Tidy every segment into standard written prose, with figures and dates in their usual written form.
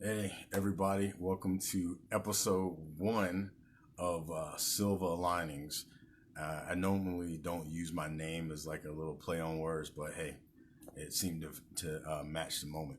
Hey, everybody, welcome to episode 1 of Silva Linings. I normally don't use my name as like a little play on words, but hey, it seemed to match the moment.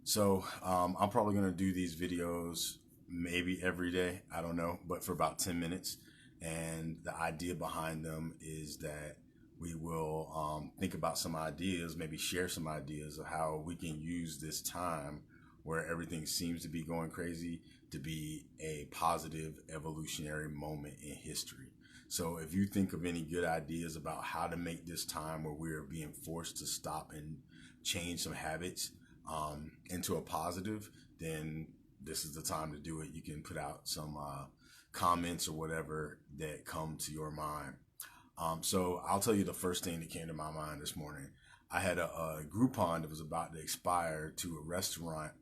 So I'm probably going to do these videos maybe every day, I don't know, but for about 10 minutes. And the idea behind them is that we will think about some ideas, maybe share some ideas of how we can use this time where everything seems to be going crazy to be a positive evolutionary moment in history. So if you think of any good ideas about how to make this time where we're being forced to stop and change some habits into a positive, then this is the time to do it. You can put out some comments or whatever that come to your mind. So I'll tell you the first thing that came to my mind this morning. I had a Groupon that was about to expire to a restaurant,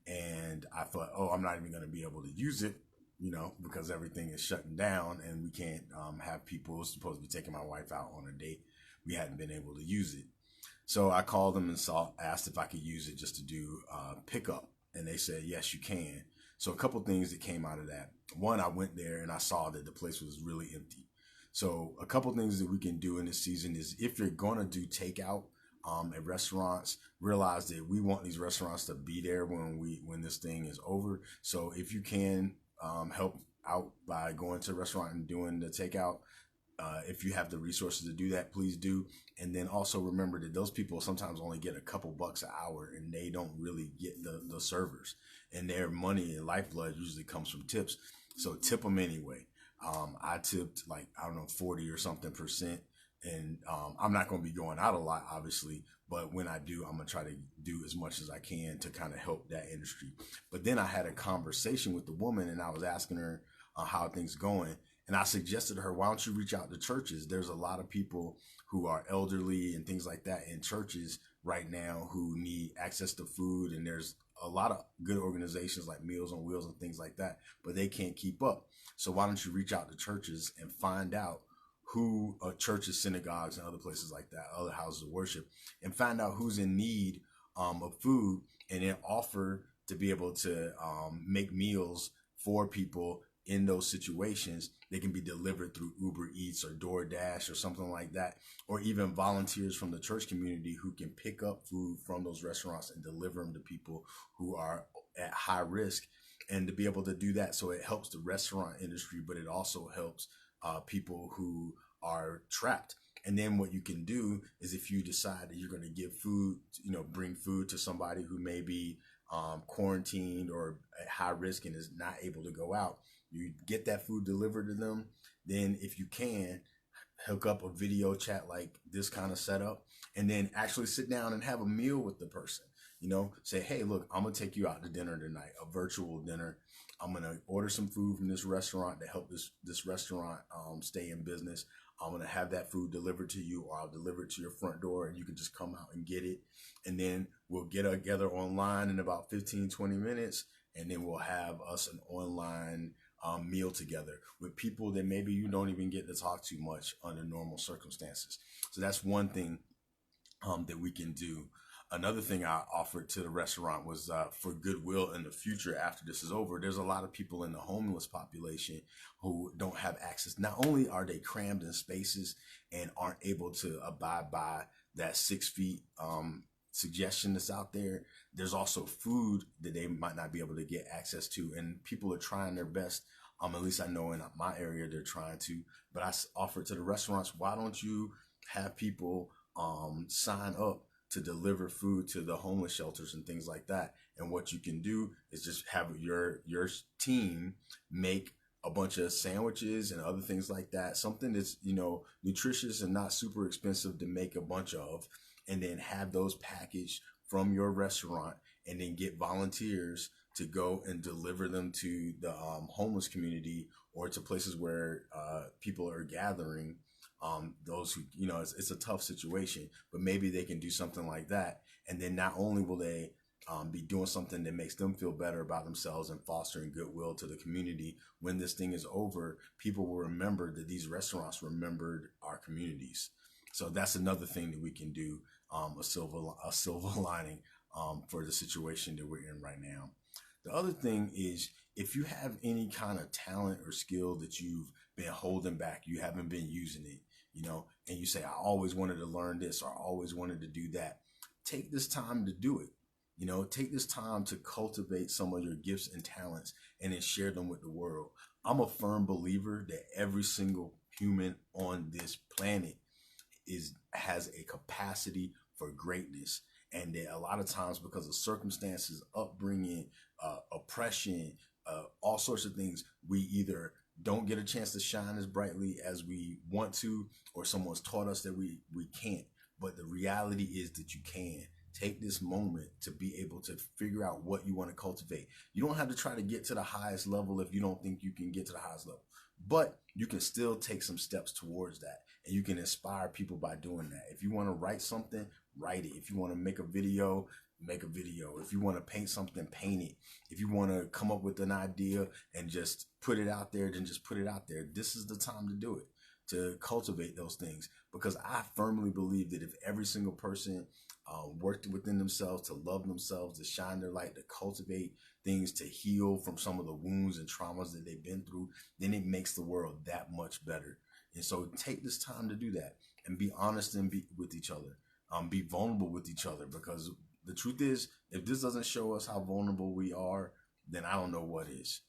and I thought, oh, I'm not even going to be able to use it, because everything is shutting down and we can't have people supposed to be taking my wife out on a date. We hadn't been able to use it. So I called them and asked if I could use it just to do pickup. And they said, yes, you can. So a couple things that came out of that. One, I went there and I saw that the place was really empty. So a couple things that we can do in this season is if you're going to do takeout at restaurants, realize that we want these restaurants to be there when this thing is over. So if you can help out by going to a restaurant and doing the takeout, if you have the resources to do that, please do. And then also remember that those people sometimes only get a couple bucks an hour and they don't really get the servers, and their money and lifeblood usually comes from tips. So tip them anyway. I tipped 40 or something percent. And I'm not going to be going out a lot, obviously, but when I do, I'm going to try to do as much as I can to kind of help that industry. But then I had a conversation with the woman and I was asking her how things going. And I suggested to her, why don't you reach out to churches? There's a lot of people who are elderly and things like that in churches right now who need access to food. And there's a lot of good organizations like Meals on Wheels and things like that, but they can't keep up. So why don't you reach out to churches and find out who churches, synagogues, and other places like that, other houses of worship, and find out who's in need of food, and then offer to be able to make meals for people in those situations. They can be delivered through Uber Eats or DoorDash or something like that, or even volunteers from the church community who can pick up food from those restaurants and deliver them to people who are at high risk, and to be able to do that. So it helps the restaurant industry, but it also helps people who are trapped. And then what you can do is, if you decide that you're going to give food, bring food to somebody who may be quarantined or at high risk and is not able to go out, you get that food delivered to them. Then if you can, hook up a video chat like this kind of setup, and then actually sit down and have a meal with the person. Say, hey, look, I'm going to take you out to dinner tonight, a virtual dinner. I'm going to order some food from this restaurant to help this restaurant stay in business. I'm going to have that food delivered to you, or I'll deliver it to your front door and you can just come out and get it. And then we'll get together online in about 15, 20 minutes. And then we'll have us an online meal together with people that maybe you don't even get to talk to much under normal circumstances. So that's one thing that we can do. Another thing I offered to the restaurant was for goodwill in the future after this is over. There's a lot of people in the homeless population who don't have access. Not only are they crammed in spaces and aren't able to abide by that 6 feet suggestion that's out there, there's also food that they might not be able to get access to. And people are trying their best. At least I know in my area they're trying to. But I offered to the restaurants, why don't you have people sign up to deliver food to the homeless shelters and things like that. And what you can do is just have your team make a bunch of sandwiches and other things like that. Something that's, nutritious and not super expensive to make a bunch of, and then have those packaged from your restaurant, and then get volunteers to go and deliver them to the homeless community or to places where people are gathering. Those who, it's a tough situation, but maybe they can do something like that. And then not only will they be doing something that makes them feel better about themselves and fostering goodwill to the community, when this thing is over, people will remember that these restaurants remembered our communities. So that's another thing that we can do, a silver lining for the situation that we're in right now. The other thing is, if you have any kind of talent or skill that you've been holding back, you haven't been using it, and you say, I always wanted to learn this or I always wanted to do that, take this time to do it. Take this time to cultivate some of your gifts and talents and then share them with the world. I'm a firm believer that every single human on this planet has a capacity for greatness, and that a lot of times, because of circumstances, upbringing, oppression, all sorts of things, we either don't get a chance to shine as brightly as we want to, or someone's taught us that we can't. But the reality is that you can. Take this moment to be able to figure out what you want to cultivate. You don't have to try to get to the highest level if you don't think you can get to the highest level, but you can still take some steps towards that, and you can inspire people by doing that. If you want to write something, write it. If you want to make a video, make a video. If you want to paint something, paint it. If you want to come up with an idea and just put it out there, then just put it out there. This is the time to do it, to cultivate those things, because I firmly believe that if every single person worked within themselves to love themselves, to shine their light, to cultivate things, to heal from some of the wounds and traumas that they've been through, then it makes the world that much better. And so take this time to do that and be honest and be with each other. Be vulnerable with each other, because the truth is, if this doesn't show us how vulnerable we are, then I don't know what is.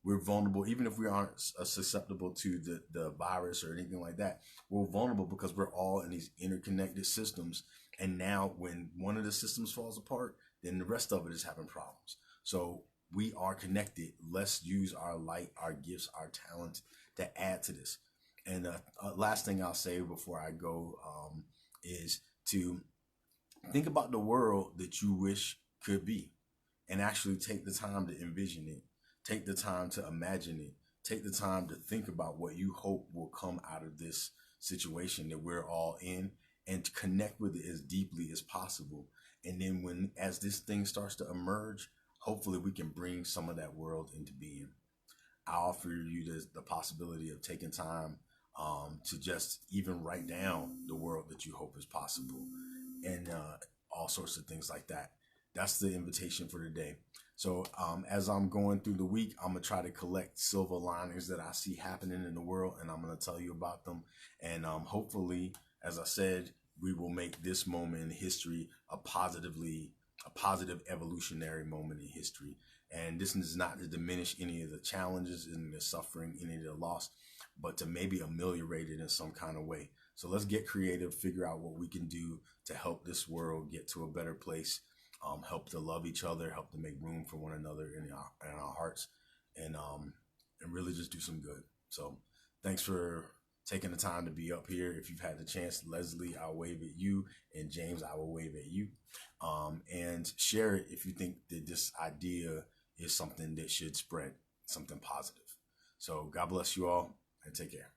We're vulnerable, even if we aren't susceptible to the virus or anything like that. We're vulnerable because we're all in these interconnected systems. And now when one of the systems falls apart, then the rest of it is having problems. So we are connected. Let's use our light, our gifts, our talents to add to this. And last thing I'll say before I go is to think about the world that you wish could be, and actually take the time to envision it. Take the time to imagine it. Take the time to think about what you hope will come out of this situation that we're all in, and to connect with it as deeply as possible. And then as this thing starts to emerge, hopefully we can bring some of that world into being. I offer you the possibility of taking time to just even write down the world that you hope is possible, and all sorts of things like that. That's the invitation for today. So as I'm going through the week, I'm going to try to collect silver linings that I see happening in the world, and I'm going to tell you about them. And hopefully, as I said, we will make this moment in history a positive evolutionary moment in history. And this is not to diminish any of the challenges and the suffering, any of the loss, but to maybe ameliorate it in some kind of way. So let's get creative, figure out what we can do to help this world get to a better place. Help to love each other, help to make room for one another in our hearts, and really just do some good. So thanks for taking the time to be up here. If you've had the chance, Leslie, I'll wave at you, and James, I will wave at you. And share it if you think that this idea is something that should spread, something positive. So God bless you all, and take care.